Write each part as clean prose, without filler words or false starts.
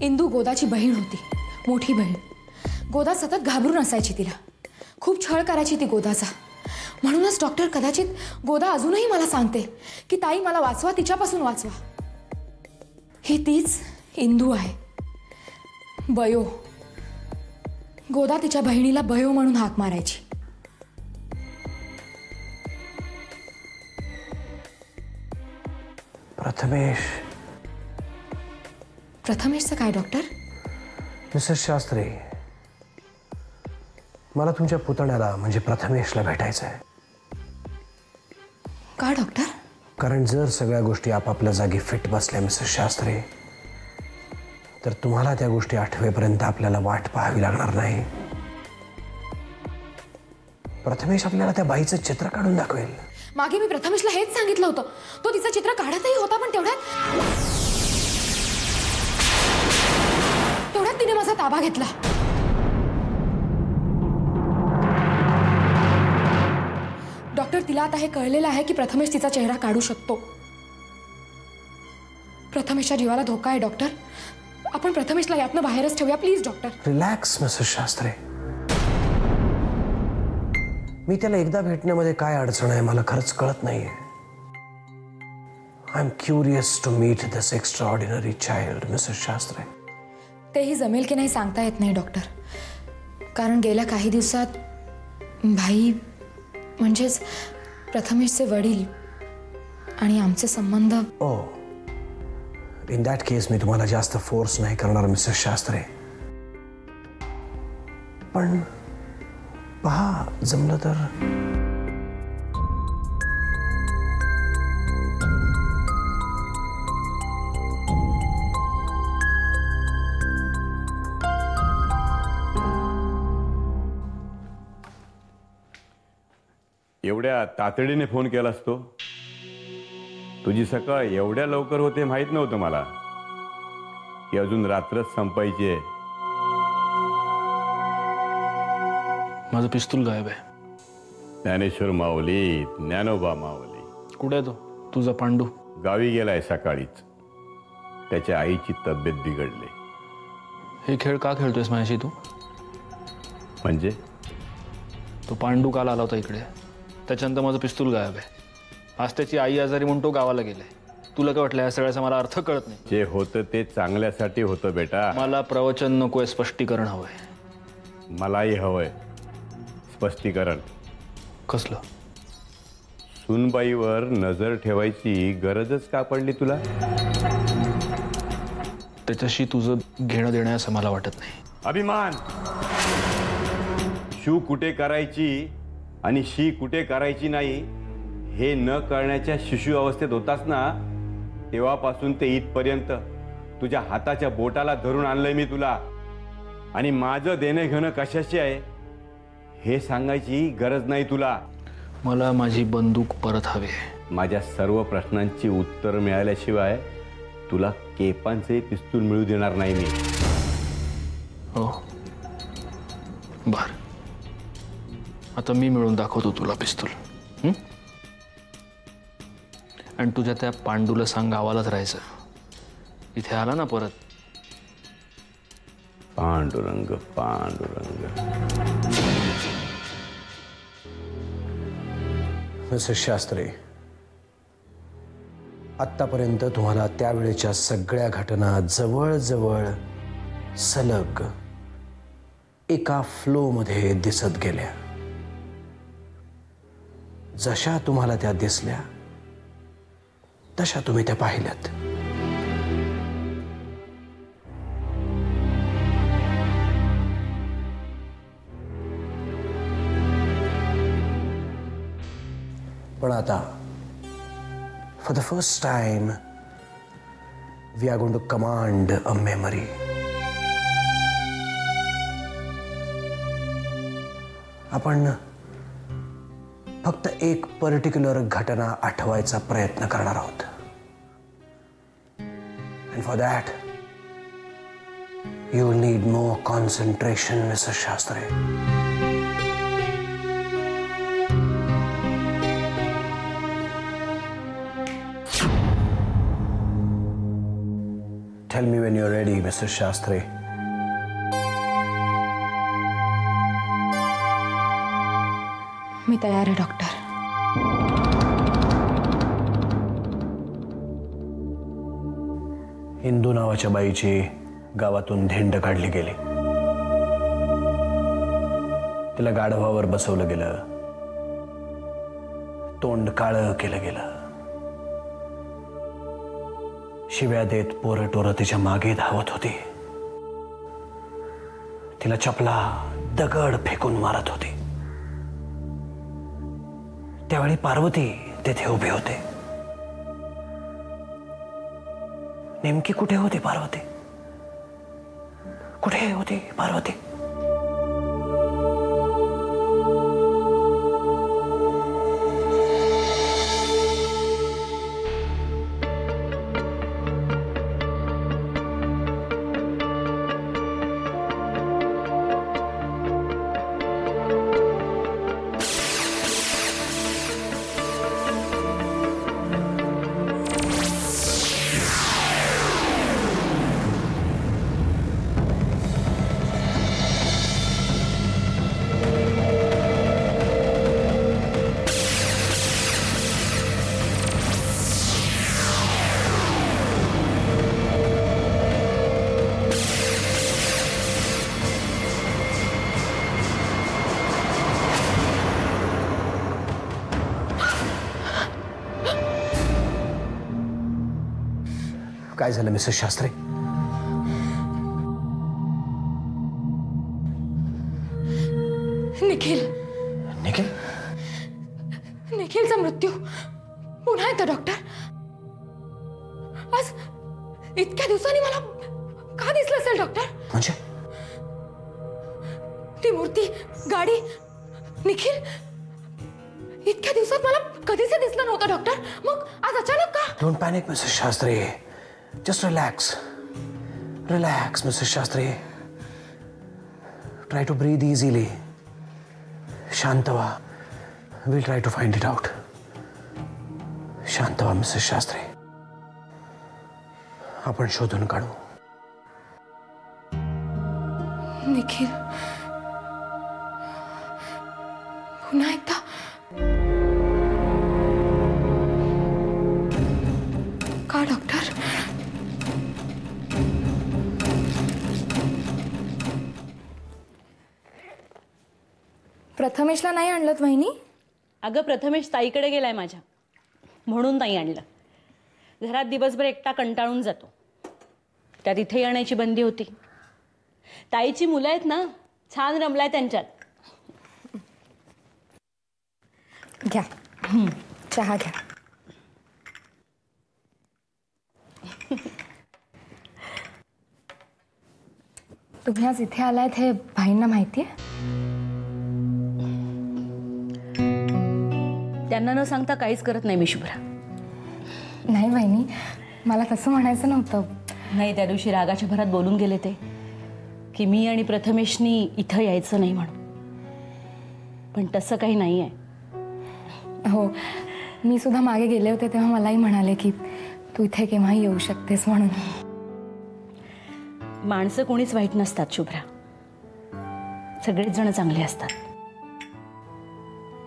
इंदू गोदाची बहीण होती, मोठी बहीण. गोदा सतत घाबरून असायची तिला. खूप छळ करायची ती गोदाचा. म्हणूनच डॉक्टर कदाचित गोदा अजूनही मला सांगते की ताई मला वाचवा, तिच्यापासून वाचवा. ही तीच इंदू आहे, बयो. गोदा तिच्या बहिणीला बयो म्हणून हाक मारायची. प्रथमेशचं काय डॉक्टर? मिसेस शास्त्री, मला तुमच्या पुतण्याला म्हणजे प्रथमेशला भेटायचं आहे. का डॉक्टर? कारण जर सगळ्या गोष्टी आपापल्या जागी फिट बसल्या मिसेस शास्त्री, तर तुम्हाला त्या गोष्टी आठवेपर्यंत आपल्याला वाट पाहावी लागणार नाही. प्रथमेश आपल्याला त्या बाईचं चित्र काढून दाखवेल. मागे मी प्रथमेशला हेच सांगितलं होतं. तो तिचं चित्र काढतही होता, पण तेवढ्यात तिने माझा ताबा घेतला. डॉक्टर, तिला आता हे कळलेलं आहे की प्रथमेश तिचा चेहरा काढू शकतो. प्रथमेशच्या जीवाला धोका आहे डॉक्टर. आपण प्रथमेशला यातनं बाहेरच ठेवूया please doctor. Relax Mrs Shastri. मी त्याला एकदा भेटण्यामध्ये काय अडचण आहे मला खरंच कळत नाहीये. I am curious to meet this extraordinary child Mrs Shastri. तेही जमेल की नाही सांगता येत नाही डॉक्टर. कारण गेल्या काही दिवसात भाई म्हणजेच प्रथमेशचे वडील आणि आमचे संबंध. ओ, इन दॅट केस मी तुम्हाला जास्त फोर्स नाही करणार मिसेस शास्त्री. पण पहा, जमलं तर एवढ्या तातडीने फोन केलास तो? तुझी सकाळ एवढ्या लवकर होते माहित नव्हतं मला की अजून रात्रच संपायची आहे. माझं पिस्तूल गायब आहे. ज्ञानेश्वर माऊली, ज्ञानोबा माऊली. कुठे आहे तो तुझा पांडू? गावी गेलाय सकाळीच. त्याच्या आईची तब्येत बिघडली. हे खेळ का खेळतोयस माझ्याशी तू? म्हणजे तो पांडू काल आला होता इकडे, त्याच्यानंतर माझं पिस्तूल गायब आहे. आज त्याची आई आजारी म्हणून तो गावाला गेलाय. तुला काय वाटलं या सगळ्याचा मला अर्थ कळत नाही? जे होतं ते चांगल्यासाठी होतं बेटा. मला प्रवचन नकोय, स्पष्टीकरण हवंय. मलाही हवंय स्पष्टीकरण. कसलं? सुनबाईवर नजर ठेवायची गरजच का पडली तुला? त्याच्याशी तुझं घेणं देणं असं मला वाटत नाही. अभिमान शू कुठे करायची आणि शी कुठे करायची नाही हे न कळण्याच्या शिशु अवस्थेत होतास ना, तेव्हापासून ते इथपर्यंत तुझ्या हाताच्या बोटाला धरून आणलंय मी तुला. आणि माझं देणं घेणं कशाशी आहे हे सांगायची गरज नाही तुला. मला माझी बंदूक परत हवी. माझ्या सर्व प्रश्नांची उत्तर मिळाल्याशिवाय तुला केपांचे पिस्तूल मिळू देणार नाही मी. हो बर, आता मी मिळून दाखवतो तुला पिस्तूल. आणि तुझ्या त्या पांडूला सांग गावालाच राहायचं. इथे आला ना परत. पांडुरंग पांडुरंग. मिसेस शास्त्री, आत्तापर्यंत तुम्हाला त्यावेळेच्या सगळ्या घटना जवळजवळ सलग एका फ्लोमध्ये दिसत गेल्या. जशा तुम्हाला त्या दिसल्या तशा तुम्ही त्या पाहिल्यात. पण आता for the first time we are going to command a memory. आपण फक्त एक पर्टिक्युलर घटना आठवायचा प्रयत्न करणार आहोत. And for that you will need more concentration, Mrs. Shastri. Tell tell me when you are ready Mrs Shastri. मी तयार आहे डॉक्टर. इंदू नावाच्या बाईची गावातून धेंड काढली गेली. तिला गाढवावर बसवलं गेलं, तोंड काळं केलं गेलं. शिव्या देत पोरं टोरं तिच्या मागे धावत होती. तिला चपला दगड फेकून मारत होती. त्यावेळी पार्वती तेथे उभी होते. नेमकी कुठे होती पार्वती? कुठे होती पार्वती? काय झालं मिसेस शास्त्री? निखिल निखिल? निखिलचा मृत्यू पुन्हा येतो डॉक्टर. आज इतक्या दिवसांनी मला का दिसलं असेल डॉक्टर? म्हणजे ती मूर्ती, गाडी, निखिल इतक्या दिवसात मला कधीच दिसलं नव्हतं डॉक्टर. मग आज अचानक का? Don't panic Mrs Shastri. Just relax. Relax Mrs Shastri. Try to breathe easily. शांत व्हा. Will try to find it out. शांत व्हा मिसेस शास्त्री. आपण शोधून काढू. निखिल पुन्हा एकदा? का डॉक्टर? प्रथमेशला नाही आणलं वहिनी? अगं प्रथमेश ताईकडे गेलाय माझ्या, म्हणून नाही आणलं. घरात दिवसभर एकटा कंटाळून जातो. त्यात इथे येण्याची बंदी होती. ताईची मुलं आहेत ना, छान रमलाय त्यांच्यात. घ्या चहा घ्या. तुम्ही आज इथे आलायत हे भाईंना माहितीये? त्यांना न सांगता काहीच करत नाही मी शुभ्रा. नाही वहिनी, मला तसं म्हणायचं नव्हतं. नाही, त्या दिवशी रागाच्या भरात बोलून गेले ते की मी आणि प्रथमेशनी इथं यायचं नाही म्हणून. पण तसं काही नाही आहे. हो, मी सुद्धा मागे गेले होते तेव्हा मलाही म्हणाले की तू इथे केव्हाही येऊ शकतेस म्हणून. माणसं कोणीच वाईट नसतात शुभ्रा. सगळेच जण चांगले असतात.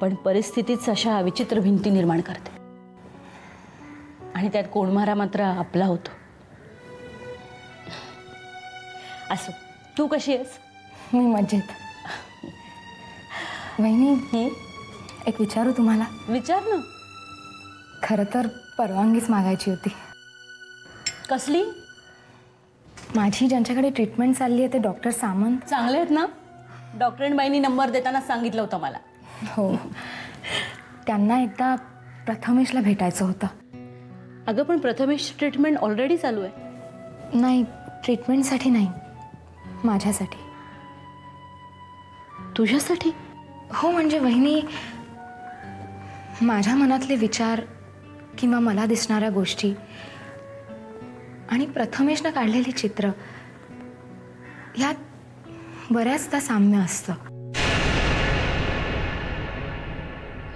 पण परिस्थितीच अशा विचित्र भिंती निर्माण करते आणि त्यात कोणमारा मात्र आपला होतो. असो, तू कशी आहेस? मी मजेत. वहिनी, एक विचारू तुम्हाला? विचार ना. खरं तर परवानगीच मागायची होती. कसली? माझी ज्यांच्याकडे ट्रीटमेंट चालली आहे ते डॉक्टर सामंत चांगले आहेत ना? डॉक्टरांबाईंनी नंबर देताना सांगितलं होतं मला. हो, त्यांना एकदा प्रथमेशला भेटायचं होतं. अगं पण प्रथमेश ट्रीटमेंट ऑलरेडी चालू आहे. नाही, ट्रीटमेंटसाठी नाही, माझ्यासाठी. तुझ्यासाठी? हो, म्हणजे वहिनी, माझ्या मनातले विचार किंवा मला दिसणाऱ्या गोष्टी आणि प्रथमेशनं काढलेली चित्र यात बऱ्याचदा साम्य असतं.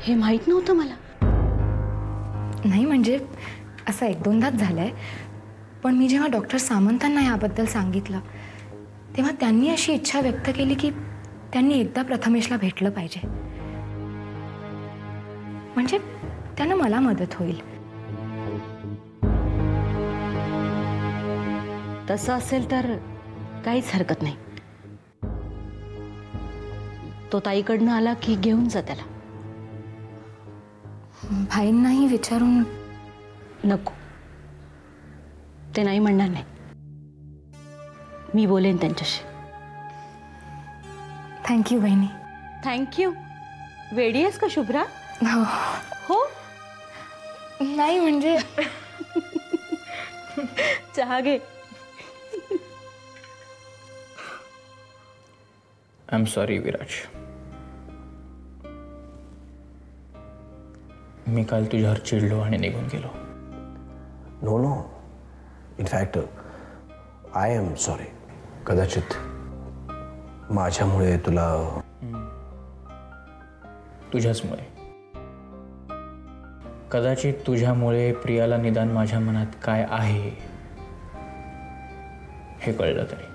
हे माहित नव्हतं मला. नाही म्हणजे असं एक दोनदाच झालंय. पण मी जेव्हा डॉक्टर सामंतांना याबद्दल सांगितलं तेव्हा त्यांनी अशी इच्छा व्यक्त केली की त्यांनी एकदा प्रथमेशला भेटलं पाहिजे, म्हणजे त्यानं मला मदत होईल. तसं असेल तर काहीच हरकत नाही. तो ताईकडनं आला की घेऊन जा त्याला. भाईंनाही विचारून. नको, ते नाही म्हणणार नाही. मी बोलेन त्यांच्याशी. थँक्यू बहिणी. थँक्यू. वेडी आहेस का शुभ्रा? हो. हो. नाही म्हणजे चहा घे. I am sorry Viraj. मी काल तुझ्यावर चिडलो आणि निघून गेलो. No no, in fact I am sorry. कदाचित माझ्यामुळे तुला. तुझ्याचमुळे. कदाचित तुझ्यामुळे प्रियाला निदान माझ्या मनात काय आहे हे कळलं तरी.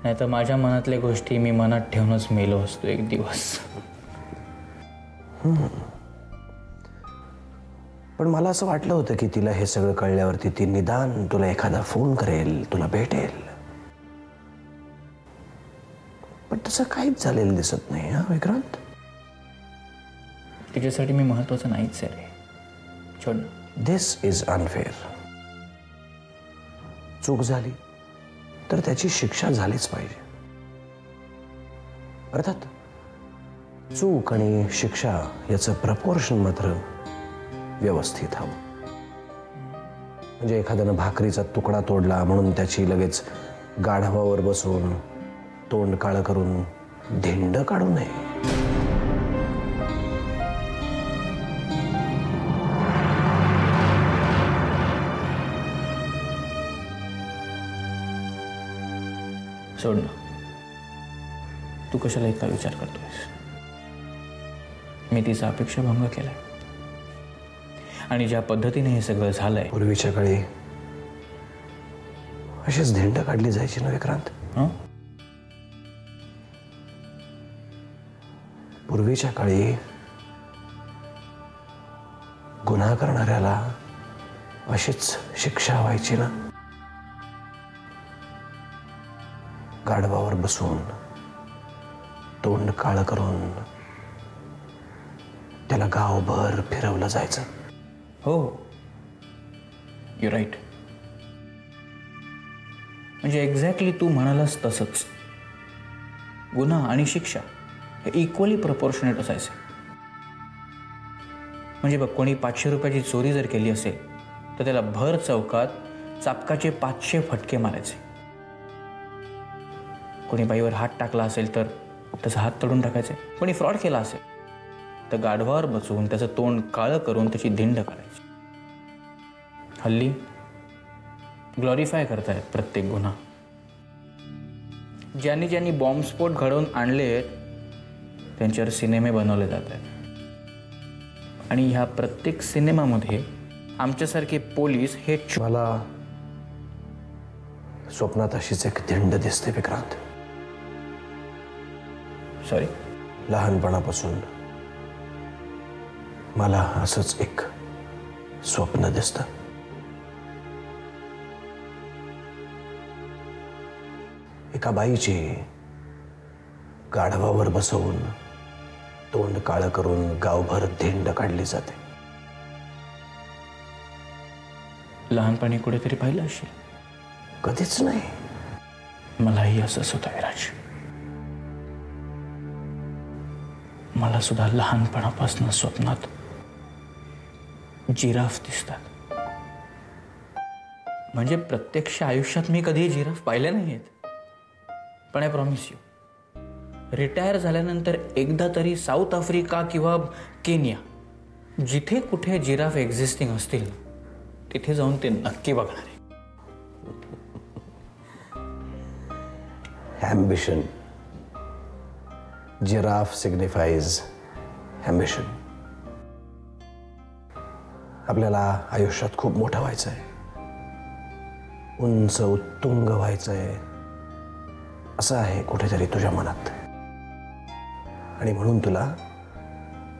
नाही तर माझ्या मनातल्या गोष्टी मी मनात ठेवूनच मेलो असतो एक दिवस. पण मला असं वाटलं होतं की तिला हे सगळं कळल्यावरती ती निदान तुला एखादा फोन करेल, तुला भेटेल. पण तसं काहीच झालेलं दिसत नाही. हा विक्रांत, तिच्यासाठी मी महत्वाचं नाहीच आहे रे. छोड. दिस इज अनफेअर. चूक झाली तर त्याची शिक्षा झालीच पाहिजे. अर्थात चूक आणि शिक्षा याचं प्रपोर्शन मात्र व्यवस्थित हवं. म्हणजे एखाद्यानं भाकरीचा तुकडा तोडला म्हणून त्याची लगेच गाढवावर बसून तोंड काळं करून धिंड काढू नये. सोड ना. तू कशाला इतका विचार करतोयस? मी तिचा अपेक्षा भंग केलाय आणि ज्या पद्धतीने हे सगळं झालंय. पूर्वीच्या काळी अशीच धिंड काढली जायची ना विक्रांत? पूर्वीच्या काळी गुन्हा करणाऱ्याला अशीच शिक्षा व्हायची ना. गाढवावर बसून तोंड काळं करून त्याला गावभर फिरवलं जायचं. हो, यू राईट. म्हणजे एक्झॅक्टली तू म्हणालास तसंच. गुन्हा आणि शिक्षा हे इक्वली प्रपोर्शनेट असायचे. म्हणजे बघ, कोणी 500 रुपयाची चोरी जर केली असेल तर त्याला भर चौकात चापकाचे 500 फटके मारायचे. कोणी बाईवर हात टाकला असेल तर त्याचा हात तोडून टाकायचे. कोणी फ्रॉड केला असेल तर गाढवावर बसून त्याचं तोंड काळं करून त्याची धिंड करायची. हल्ली ग्लॉरिफाय करतायत प्रत्येक गुन्हा. ज्यांनी ज्यांनी बॉम्बस्फोट घडवून आणलेत त्यांच्यावर सिनेमे बनवले जात आहेत आणि ह्या प्रत्येक सिनेमामध्ये आमच्यासारखे पोलीस हे. मला स्वप्नात अशीच एक धिंड दिसते विक्रांत. सॉरी. लहानपणापासून मला असंच एक स्वप्न दिसतं. एका बाईची गाढवावर बसवून तोंड काळं करून गावभर धिंड काढली जाते. लहानपणी कुठेतरी पाहिलं असेल. कधीच नाही. मलाही असंच होतं विराज. मला सुद्धा लहानपणापासून स्वप्नात जिराफ दिसतात. म्हणजे प्रत्यक्ष आयुष्यात मी कधी जिराफ पाहिले नाहीत. पण आय प्रॉमिस यू, रिटायर झाल्यानंतर एकदा तरी साऊथ आफ्रिका किंवा केनिया जिथे कुठे जिराफ एक्झिस्टिंग असतील तिथे जाऊन ते नक्की बघणार आहे. Ambition. Giraffe signifies ambition. आपल्याला आयुष्यात खूप मोठं व्हायचंय, उंच उत्तुंग व्हायचंय असं आहे कुठेतरी तुझ्या मनात. आणि म्हणून तुला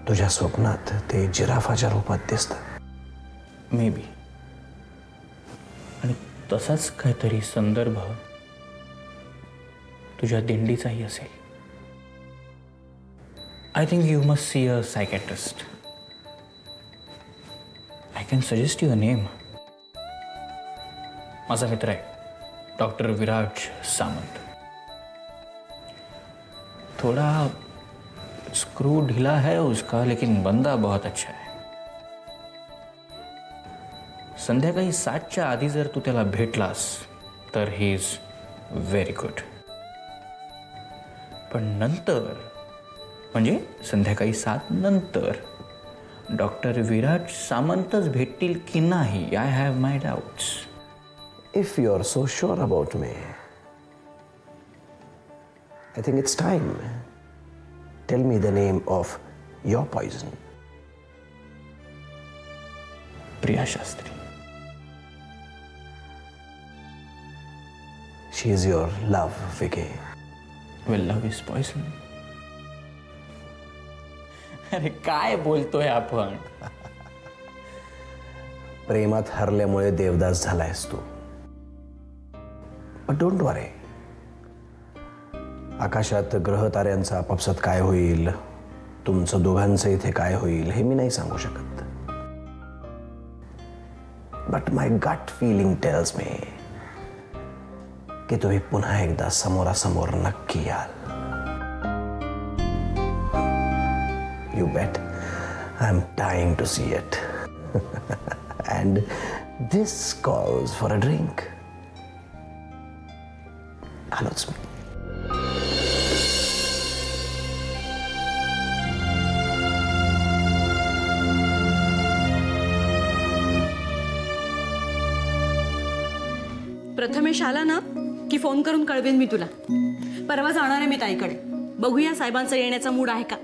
तुझ्या स्वप्नात ते जिराफाच्या रूपात दिसतं. May be. आणि तसाच काहीतरी संदर्भ तुझ्या दिंडीचाही असेल. I think you must see a psychiatrist. I can suggest you a name. माझा मित्र आहे डॉक्टर विराज सामंत. थोड़ा स्क्रू ढीला है उसका, लेकिन बंदा बहुत अच्छा है. संध्याकाळी 7च्या आधी जर तू त्याला भेटलास तर ही इज व्हेरी गुड. पण नंतर म्हणजे संध्याकाळी 7 नंतर डॉक्टर विराज सामंतच भेटतील की नाही, I have my doubts. If you are so sure about me, I think it's time. Tell me the name of your poison. Priya Shastri. She is your love, Vicky. Well, love is poison. अरे काय बोलतोय आपण? प्रेमात हरल्यामुळे देवदास झालायस तू. But don't worry. आकाशात ग्रह ताऱ्यांचा आपापसात काय होईल, तुमचं दोघांचं इथे काय होईल हे मी नाही सांगू शकत. But my gut feeling tells me की तुम्ही पुन्हा एकदा समोरासमोर नक्की याल. You bet. I am dying to see it. And this calls for a drink. आलोच मी. प्रथमेश आला ना की फोन करून कळवेन मी तुला. परवा जाणार आहे मी ताईकडे. बघूया साहेबांचा येण्याचा मूड आहे का.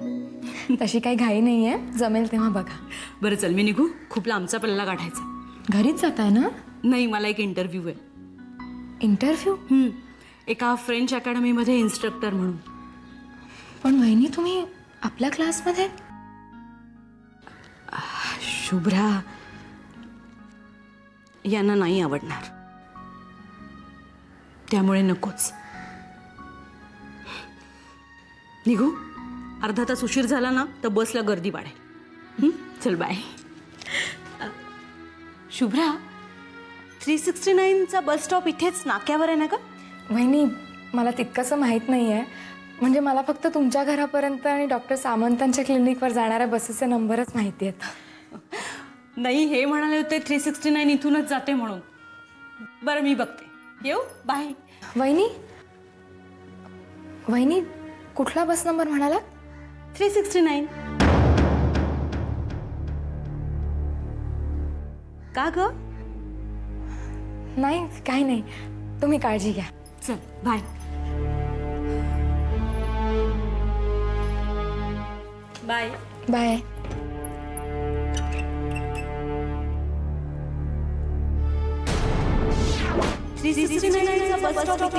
तशी काही घाई नाहीये, जमेल तेव्हा बघा. बरं चल मी निघू, खूप लांबचा पल्ला गाठायचा. घरीच जाताय ना? नाही, मला एक इंटरव्ह्यू आहे. इंटरव्ह्यू? एका फ्रेंच अकॅडमीमध्ये इन्स्ट्रक्टर म्हणून. पण वहिनी तुम्ही आपल्या क्लासमध्ये? शुभ्रा, यांना नाही आवडणार, त्यामुळे नकोच. निघू. अर्धा तास उशीर झाला ना तर बसला गर्दी वाढेल. चल बाय. शुभ्रा, 369चा बस स्टॉप इथेच नाक्यावर आहे ना का? वहिनी मला तितकंसं माहीत नाही आहे. म्हणजे मला फक्त तुमच्या घरापर्यंत आणि डॉक्टर सामंतांच्या क्लिनिकवर जाणाऱ्या बसेसचे नंबरच माहिती आहेत. नाही, हे म्हणाले होते 369 इथूनच जाते म्हणून. बरं मी बघते. येऊ. बाय. वहिनी वहिनी कुठला बस नंबर म्हणाला? 369. का ग? नाही काही नाही, तुम्ही काळजी घ्या. चल bye. Bye. Bye. Bus stop